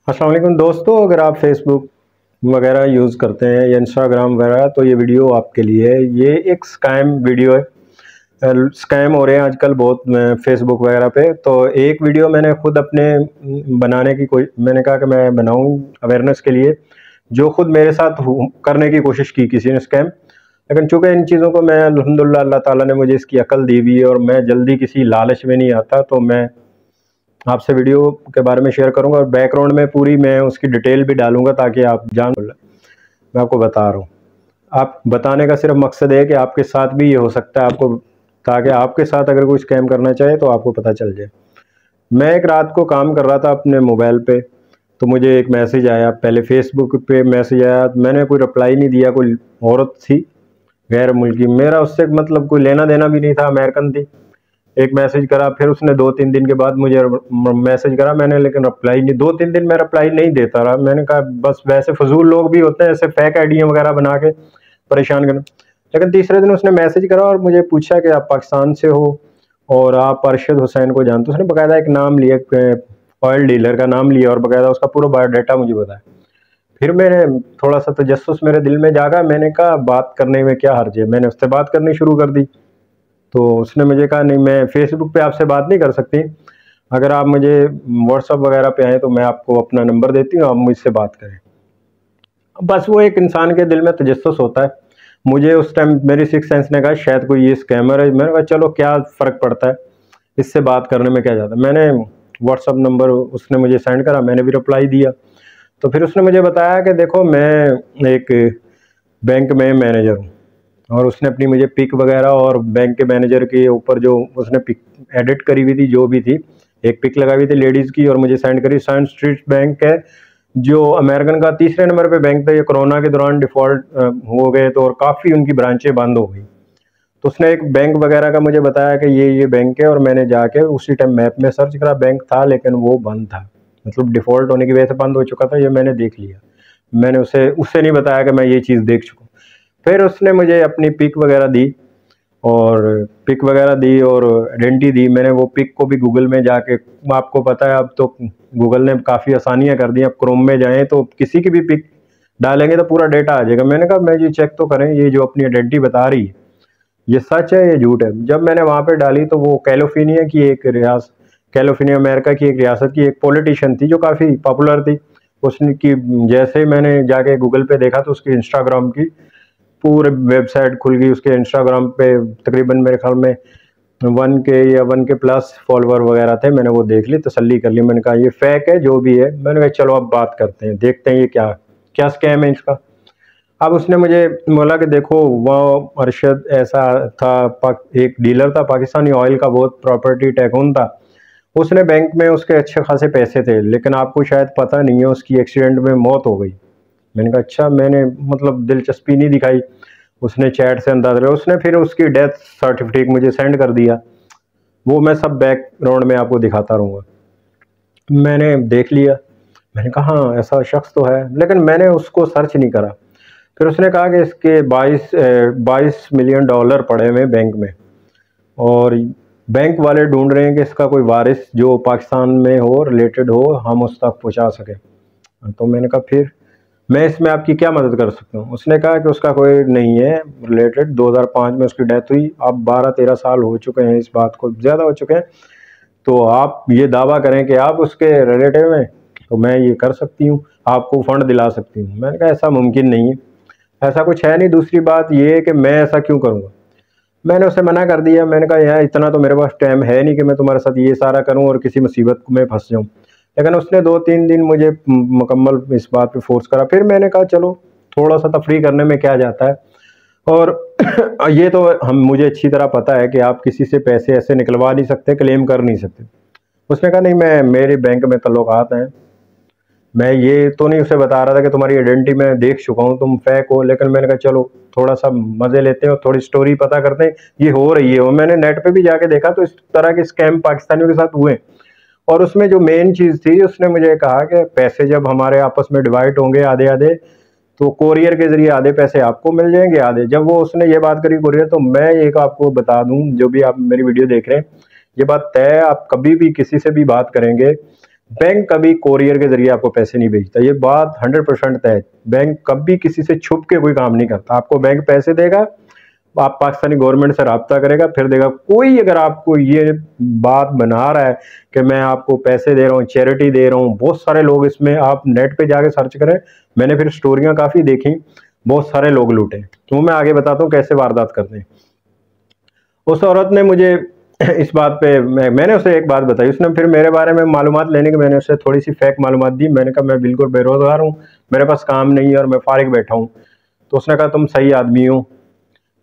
अस्सलाम वालेकुम दोस्तों, अगर आप फेसबुक वगैरह यूज़ करते हैं या इंस्टाग्राम वगैरह तो ये वीडियो आपके लिए है। ये एक स्कैम वीडियो है। स्कैम हो रहे हैं आजकल बहुत फेसबुक वगैरह पे। तो एक वीडियो मैंने खुद अपने बनाने की कोई मैंने कहा कि मैं बनाऊं अवेयरनेस के लिए, जो खुद मेरे साथ करने की कोशिश की किसी ने स्कैम। लेकिन चूँकि इन चीज़ों को मैं अल्हम्दुलिल्लाह अल्लाह ताला ने मुझे इसकी अकल दी हुई है और मैं जल्दी किसी लालच में नहीं आता, तो मैं आपसे वीडियो के बारे में शेयर करूंगा और बैकग्राउंड में पूरी मैं उसकी डिटेल भी डालूंगा ताकि आप जान। मैं आपको बता रहा हूँ, आप बताने का सिर्फ मकसद है कि आपके साथ भी ये हो सकता है आपको, ताकि आपके साथ अगर कोई स्कैम करना चाहे तो आपको पता चल जाए। मैं एक रात को काम कर रहा था अपने मोबाइल पे, तो मुझे एक मैसेज आया। पहले फेसबुक पे मैसेज आया, मैंने कोई रिप्लाई नहीं दिया। कोई औरत थी गैर मुल्की, मेरा उससे मतलब कोई लेना देना भी नहीं था, अमेरिकन थी। एक मैसेज करा, फिर उसने 2-3 दिन के बाद मुझे मैसेज करा, मैंने लेकिन रिप्लाई नहीं, 2-3 दिन मैं रिप्लाई नहीं देता रहा। मैंने कहा बस वैसे फजूल लोग भी होते हैं ऐसे फेक आइडिया वगैरह बना के परेशान करना। लेकिन तीसरे दिन उसने मैसेज करा और मुझे पूछा कि आप पाकिस्तान से हो और आप अरशद हुसैन को जानते हो। उसने बाकायदा एक नाम लिया, ऑयल डीलर का नाम लिया और बाकायदा उसका पूरा बायोडाटा मुझे बताया। फिर मैंने थोड़ा सा तजस्सुस मेरे दिल में जागा, मैंने कहा बात करने में क्या हर्ज है। मैंने उससे बात करनी शुरू कर दी, तो उसने मुझे कहा नहीं, मैं फेसबुक पे आपसे बात नहीं कर सकती, अगर आप मुझे व्हाट्सअप वगैरह पे आए तो मैं आपको अपना नंबर देती हूँ, आप मुझसे बात करें। बस वो एक इंसान के दिल में तजस्सुस होता है। मुझे उस टाइम मेरी सिक्स सेंस ने कहा शायद कोई ये स्कैमर है। मैंने कहा चलो क्या फ़र्क पड़ता है, इससे बात करने में क्या जाता है। मैंने व्हाट्सअप नंबर उसने मुझे सेंड करा, मैंने भी रिप्लाई दिया। तो फिर उसने मुझे बताया कि देखो मैं एक बैंक में मैनेजर हूँ, और उसने अपनी मुझे पिक वगैरह और बैंक के मैनेजर के ऊपर जो उसने पिक एडिट करी हुई थी, जो भी थी, एक पिक लगाई हुई थी लेडीज़ की और मुझे सेंड करी। साइंस स्ट्रीट बैंक है जो अमेरिकन का तीसरे नंबर पे बैंक था। ये कोरोना के दौरान डिफ़ॉल्ट हो गए तो, और काफ़ी उनकी ब्रांचें बंद हो गई। तो उसने एक बैंक वगैरह का मुझे बताया कि ये बैंक है, और मैंने जाके उसी टाइम मैप में सर्च करा, बैंक था लेकिन वो बंद था, मतलब डिफ़ॉल्ट होने की वजह से बंद हो चुका था। ये मैंने देख लिया। मैंने उससे नहीं बताया कि मैं ये चीज़ देख चुका हूँ। फिर उसने मुझे अपनी पिक वगैरह दी और आइडेंटिटी दी। मैंने वो पिक को भी गूगल में जाके, आपको पता है अब तो गूगल ने काफ़ी आसानियां कर दी। अब क्रोम में जाएं तो किसी की भी पिक डालेंगे तो पूरा डेटा आ जाएगा। मैंने कहा मैं ये चेक तो करें, ये जो अपनी आइडेंटिटी बता रही है ये सच है ये झूठ है। जब मैंने वहाँ पे डाली तो वो कैलिफोर्निया की एक रियासत, कैलिफोर्निया अमेरिका की एक रियासत की एक पॉलिटिशियन थी जो काफ़ी पॉपुलर थी। उसने की जैसे ही मैंने जाके गूगल पे देखा तो उसकी इंस्टाग्राम की पूरे वेबसाइट खुल गई। उसके इंस्टाग्राम पे तकरीबन मेरे ख्याल में 1K या 1K प्लस फॉलोवर वगैरह थे। मैंने वो देख ली, तसल्ली कर ली। मैंने कहा ये फेक है जो भी है। मैंने कहा चलो अब बात करते हैं, देखते हैं ये क्या क्या स्कैम है इसका। अब उसने मुझे बोला कि देखो वो अरशद ऐसा था, एक डीलर था पाकिस्तानी ऑयल का, बहुत प्रॉपर्टी टाइकून था। उसने बैंक में उसके अच्छे खासे पैसे थे, लेकिन आपको शायद पता नहीं है उसकी एक्सीडेंट में मौत हो गई। मैंने कहा अच्छा। मैंने मतलब दिलचस्पी नहीं दिखाई, उसने चैट से अंदाजा लगाया। उसने फिर उसकी डेथ सर्टिफिकेट मुझे सेंड कर दिया। वो मैं सब बैकग्राउंड में आपको दिखाता रहूँगा। मैंने देख लिया, मैंने कहा हाँ ऐसा शख्स तो है, लेकिन मैंने उसको सर्च नहीं करा। फिर उसने कहा कि इसके 22 मिलियन डॉलर पड़े हुए बैंक में, और बैंक वाले ढूंढ रहे हैं कि इसका कोई वारिस जो पाकिस्तान में हो, रिलेटेड हो, हम उस तक पहुँचा सकें। तो मैंने कहा फिर मैं इसमें आपकी क्या मदद कर सकता हूँ। उसने कहा कि उसका कोई नहीं है रिलेटेड, 2005 में उसकी डेथ हुई, अब 12-13 साल हो चुके हैं, इस बात को ज़्यादा हो चुके हैं। तो आप ये दावा करें कि आप उसके रिलेटिव हैं तो मैं ये कर सकती हूँ, आपको फ़ंड दिला सकती हूँ। मैंने कहा ऐसा मुमकिन नहीं है, ऐसा कुछ है नहीं। दूसरी बात ये है कि मैं ऐसा क्यों करूँगा। मैंने उसे मना कर दिया। मैंने कहा यार इतना तो मेरे पास टाइम है नहीं कि मैं तुम्हारे साथ ये सारा करूँ और किसी मुसीबत में फंस जाऊँ। लेकिन उसने 2-3 दिन मुझे मुकम्मल इस बात पे फोर्स करा। फिर मैंने कहा चलो थोड़ा सा तफरीह करने में क्या जाता है। और ये तो मुझे अच्छी तरह पता है कि आप किसी से पैसे ऐसे निकलवा नहीं सकते, क्लेम कर नहीं सकते। उसने कहा नहीं, मैं मेरे बैंक में तल्लुकात हैं, मैं ये तो नहीं उसे बता रहा था कि तुम्हारी आइडेंटिटी मैं देख चुका हूँ, तुम फेक हो। लेकिन मैंने कहा चलो थोड़ा सा मज़े लेते हैं और थोड़ी स्टोरी पता करते हैं ये हो रही है। और मैंने नेट पे भी जाके देखा तो इस तरह के स्कैम पाकिस्तानियों के साथ हुए। और उसमें जो मेन चीज़ थी, उसने मुझे कहा कि पैसे जब हमारे आपस में डिवाइड होंगे आधे आधे, तो कोरियर के ज़रिए आधे पैसे आपको मिल जाएंगे आधे। जब वो उसने ये बात करी कोरियर, तो मैं एक आपको बता दूं, जो भी आप मेरी वीडियो देख रहे हैं, ये बात तय है, आप कभी भी किसी से भी बात करेंगे, बैंक कभी कोरियर के जरिए आपको पैसे नहीं भेजता, ये बात 100% तय है। बैंक कभी किसी से छुप के कोई काम नहीं करता। आपको बैंक पैसे देगा, आप पाकिस्तानी गवर्नमेंट से राब्ता करेगा, फिर देगा। कोई अगर आपको ये बात बना रहा है कि मैं आपको पैसे दे रहा हूँ, चैरिटी दे रहा हूँ, बहुत सारे लोग इसमें, आप नेट पे जाके सर्च करें, मैंने फिर स्टोरियां काफ़ी देखी, बहुत सारे लोग लूटे। तो मैं आगे बताता हूँ कैसे वारदात करते हैं। उस औरत ने मुझे इस बात पे मैंने उसे एक बात बताई, उसने फिर मेरे बारे में मालूमात लेने की मैंने उसे थोड़ी सी फेक मालूमात दी। मैंने कहा मैं बिल्कुल बेरोजगार हूँ, मेरे पास काम नहीं है और मैं फारिग बैठा हूँ। तो उसने कहा तुम सही आदमी हो,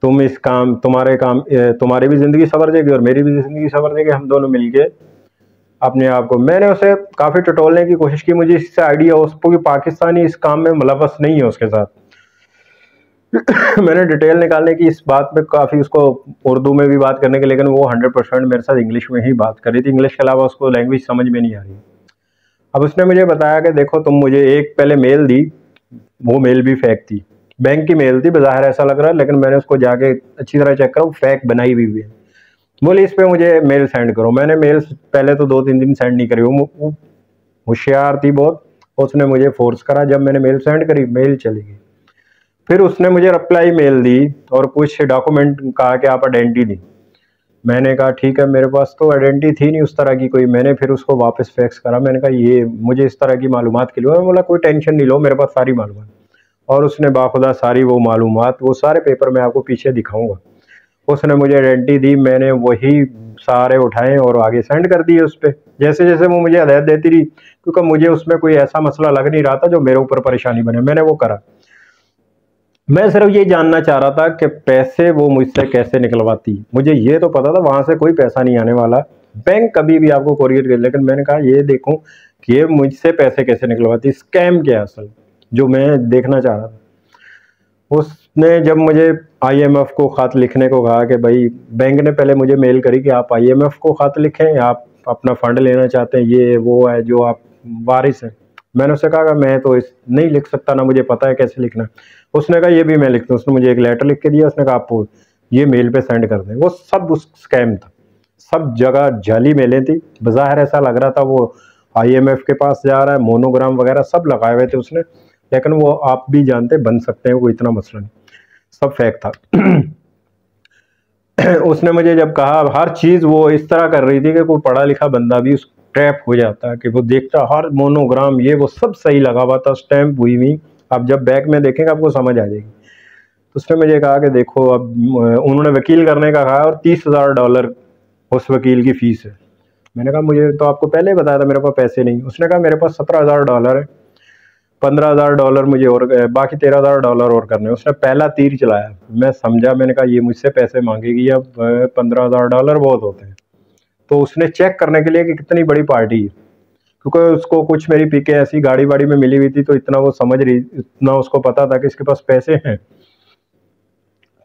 तुम इस काम तुम्हारी भी ज़िंदगी संवर जाएगी और मेरी भी ज़िंदगी संवर जाएगी, हम दोनों मिलके अपने आप को। मैंने उसे काफ़ी टटोलने की कोशिश की, मुझे इससे आइडिया उसको कि पाकिस्तानी इस काम में मुलव्वस नहीं है उसके साथ। मैंने डिटेल निकालने की इस बात पे काफ़ी उसको उर्दू में भी बात करने के, लेकिन वो 100% मेरे साथ इंग्लिश में ही बात कर रही थी, इंग्लिश के अलावा उसको लैंग्वेज समझ में नहीं आ रही। अब उसने मुझे बताया कि देखो तुम मुझे एक पहले मेल दी, वो मेल भी फेक थी, बैंक की मेल थी, बाहर ऐसा लग रहा है, लेकिन मैंने उसको जाके अच्छी तरह चेक करा, फेक बनाई हुई है। बोले इस पर मुझे मेल सेंड करो। मैंने मेल पहले तो 2-3 दिन सेंड नहीं करी, वो होशियार थी बहुत, उसने मुझे फोर्स करा। जब मैंने मेल सेंड करी, मेल चली गई। फिर उसने मुझे रिप्लाई मेल दी और कुछ डॉक्यूमेंट कहा कि आप आइडेंटिटी दी। मैंने कहा ठीक है, मेरे पास तो आइडेंटिटी थी नहीं उस तरह की कोई। मैंने फिर उसको वापस फैक्स करा, मैंने कहा ये मुझे इस तरह की मालूमात के लिए। बोला कोई टेंशन नहीं लो, मेरे पास सारी मालूमात। और उसने बाखुदा सारी वो मालूमात, वो सारे पेपर मैं आपको पीछे दिखाऊंगा। उसने मुझे आइडेंटिटी दी, मैंने वही सारे उठाए और आगे सेंड कर दिए उस पर, जैसे जैसे वो मुझे हदायत देती रही, क्योंकि मुझे उसमें कोई ऐसा मसला लग नहीं रहा था जो मेरे ऊपर परेशानी बने। मैंने वो करा। मैं सिर्फ ये जानना चाह रहा था कि पैसे वो मुझसे कैसे निकलवाती। मुझे ये तो पता था वहां से कोई पैसा नहीं आने वाला, बैंक कभी भी आपको कोरियर कर, लेकिन मैंने कहा ये देखूं कि ये मुझसे पैसे कैसे निकलवाती, स्कैम क्या है असल, जो मैं देखना चाह रहा था। उसने जब मुझे IMF को खत लिखने को कहा कि भाई बैंक ने पहले मुझे मेल करी कि आप IMF को खत लिखें, आप अपना फंड लेना चाहते हैं, ये वो है जो आप वारिस हैं। मैंने उससे कहा मैं तो इस नहीं लिख सकता, ना मुझे पता है कैसे लिखना है। उसने कहा ये भी मैं लिखता हूँ। उसने मुझे एक लेटर लिख के दिया, उसने कहा आप ये मेल पे सेंड कर दें। वो सब उस स्कैम था, सब जगह जाली मेलें थी। बाहर ऐसा लग रहा था वो IMF के पास जा रहा है, मोनोग्राम वगैरह सब लगाए हुए थे उसने, लेकिन वो आप भी जानते बन सकते हैं, कोई इतना मसला नहीं, सब फेक था। उसने मुझे जब कहा, हर चीज़ वो इस तरह कर रही थी कि कोई पढ़ा लिखा बंदा भी उस ट्रैप हो जाता है, कि वो देखता हर मोनोग्राम ये वो सब सही लगा हुआ था, स्टैम्प हुई हुई। आप जब बैक में देखेंगे आपको समझ आ जाएगी। तो उसने मुझे कहा कि देखो, अब उन्होंने वकील करने का कहा और $30,000 उस वकील की फीस है। मैंने कहा मुझे तो आपको पहले ही बताया था मेरे पास पैसे नहीं। उसने कहा मेरे पास $17,000 है, $15,000 मुझे और बाकी $13,000 और करने। उसने पहला तीर चलाया, मैं समझा, मैंने कहा ये मुझसे पैसे मांगेगी, अब $15,000 बहुत होते हैं। तो उसने चेक करने के लिए कि कितनी बड़ी पार्टी है, क्योंकि उसको कुछ मेरी पिकें ऐसी गाड़ी वाड़ी में मिली हुई थी, तो इतना वो समझ रही, इतना उसको पता था कि इसके पास पैसे हैं।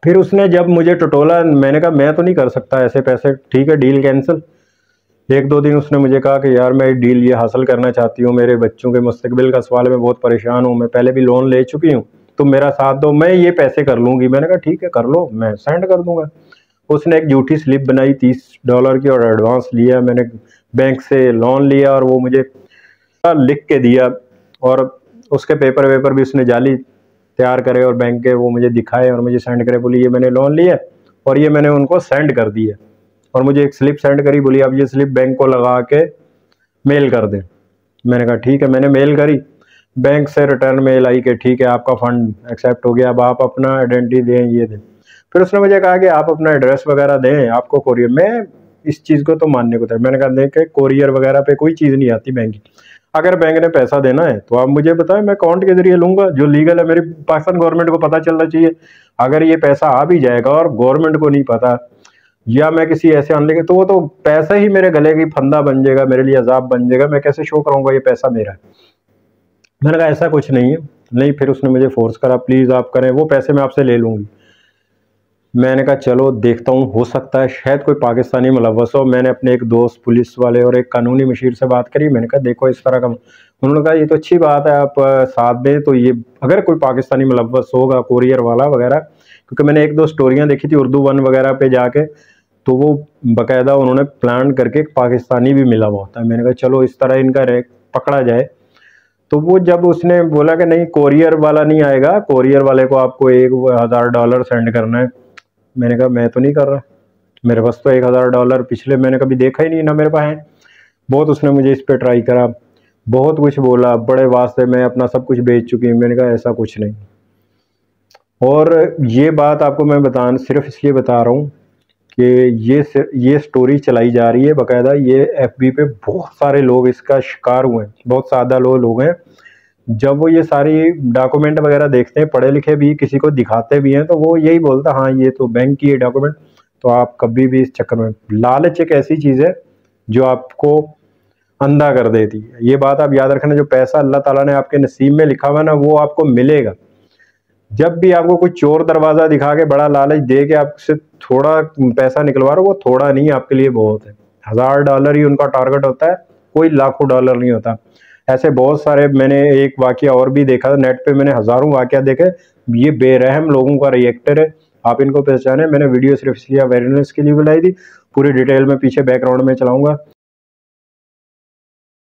फिर उसने जब मुझे टटोला, मैंने कहा मैं तो नहीं कर सकता ऐसे पैसे, ठीक है डील कैंसिल। 1-2 दिन उसने मुझे कहा कि यार मैं डील ये हासिल करना चाहती हूँ, मेरे बच्चों के मुस्तकबिल का सवाल, मैं बहुत परेशान हूँ, मैं पहले भी लोन ले चुकी हूँ, तुम मेरा साथ दो, मैं ये पैसे कर लूँगी। मैंने कहा ठीक है कर लो, मैं सेंड कर दूंगा। उसने एक झूठी स्लिप बनाई $30 की और एडवांस लिया, मैंने बैंक से लोन लिया और वो मुझे लिख के दिया, और उसके पेपर वेपर भी उसने जाली तैयार करे और बैंक के वो मुझे दिखाए और मुझे सेंड करे, बोली ये मैंने लोन लिया और ये मैंने उनको सेंड कर दिया। और मुझे एक स्लिप सेंड करी, बोली अब ये स्लिप बैंक को लगा के मेल कर दें। मैंने कहा ठीक है, मैंने मेल करी, बैंक से रिटर्न मेल आई कि ठीक है आपका फंड एक्सेप्ट हो गया, अब आप अपना आइडेंटिटी दें, ये दें। फिर उसने मुझे कहा कि आप अपना एड्रेस वगैरह दें, आपको कोरियर। मैं इस चीज़ को तो मानने को था, मैंने कहा देखें कोरियर वगैरह पे कोई चीज़ नहीं आती बैंक की। अगर बैंक ने पैसा देना है तो आप मुझे बताएं, मैं अकाउंट के जरिए लूंगा, जो लीगल है। मेरी पाकिस्तान गवर्नमेंट को पता चलना चाहिए। अगर ये पैसा आ भी जाएगा और गवर्नमेंट को नहीं पता, या मैं किसी ऐसे आने के, तो वो तो पैसा ही मेरे गले की फंदा बन जाएगा, मेरे लिए अजाब बन जाएगा। मैं कैसे शो कराऊंगा ये पैसा मेरा है। मैंने कहा ऐसा कुछ नहीं है। नहीं, फिर उसने मुझे फोर्स करा, प्लीज़ आप करें, वो पैसे मैं आपसे ले लूँगी। मैंने कहा चलो देखता हूँ, हो सकता है शायद कोई पाकिस्तानी मुलव्वस हो। मैंने अपने एक दोस्त पुलिस वाले और एक कानूनी मशीर से बात करी, मैंने कहा देखो इस तरह का। उन्होंने कहा ये तो अच्छी बात है, आप साथ दें तो ये अगर कोई पाकिस्तानी मुलव्वस होगा कोरियर वाला वगैरह, क्योंकि मैंने 1-2 स्टोरियाँ देखी थी उर्दू वन वगैरह पे जाके, तो वो बाकायदा उन्होंने प्लान करके पाकिस्तानी भी मिला हुआ होता है। मैंने कहा चलो इस तरह इनका पकड़ा जाए। तो वो जब उसने बोला कि नहीं कोरियर वाला नहीं आएगा, कोरियर वाले को आपको $1000 सेंड करना है, मैंने कहा मैं तो नहीं कर रहा, मेरे पास तो $1000 पिछले मैंने कभी देखा ही नहीं, ना मेरे पास है। बहुत उसने मुझे इस पर ट्राई करा, बहुत कुछ बोला, बड़े वास्ते मैं अपना सब कुछ बेच चुकी हूँ। मैंने कहा ऐसा कुछ नहीं। और ये बात आपको मैं सिर्फ इसलिए बता रहा हूँ कि ये स्टोरी चलाई जा रही है बाकायदा, ये FB पे बहुत सारे लोग इसका शिकार हुए हैं, बहुत सादा लोग हैं। जब वो ये सारी डॉक्यूमेंट वगैरह देखते हैं, पढ़े लिखे भी किसी को दिखाते भी हैं, तो वो यही बोलता हाँ ये तो बैंक की है डॉक्यूमेंट। तो आप कभी भी इस चक्कर में, लालच एक ऐसी चीज़ है जो आपको अंधा कर देती है। ये बात आप याद रखना, जो पैसा अल्लाह ताला ने आपके नसीब में लिखा हुआ ना वो आपको मिलेगा। जब भी आपको कोई चोर दरवाज़ा दिखा के बड़ा लालच दे के आपसे थोड़ा पैसा निकलवा रहा हो, वो थोड़ा नहीं आपके लिए बहुत है। $1000 ही उनका टारगेट होता है, कोई लाखों डॉलर नहीं होता। ऐसे बहुत सारे मैंने एक वाकया और भी देखा, नेट पे मैंने हज़ारों वाकया देखे। ये बेरहम लोगों का रिएक्टर है, आप इनको पहचाने। मैंने वीडियो सिर्फ इसलिए अवेयरनेस के लिए बनाई थी, पूरी डिटेल में पीछे बैकग्राउंड में चलाऊंगा।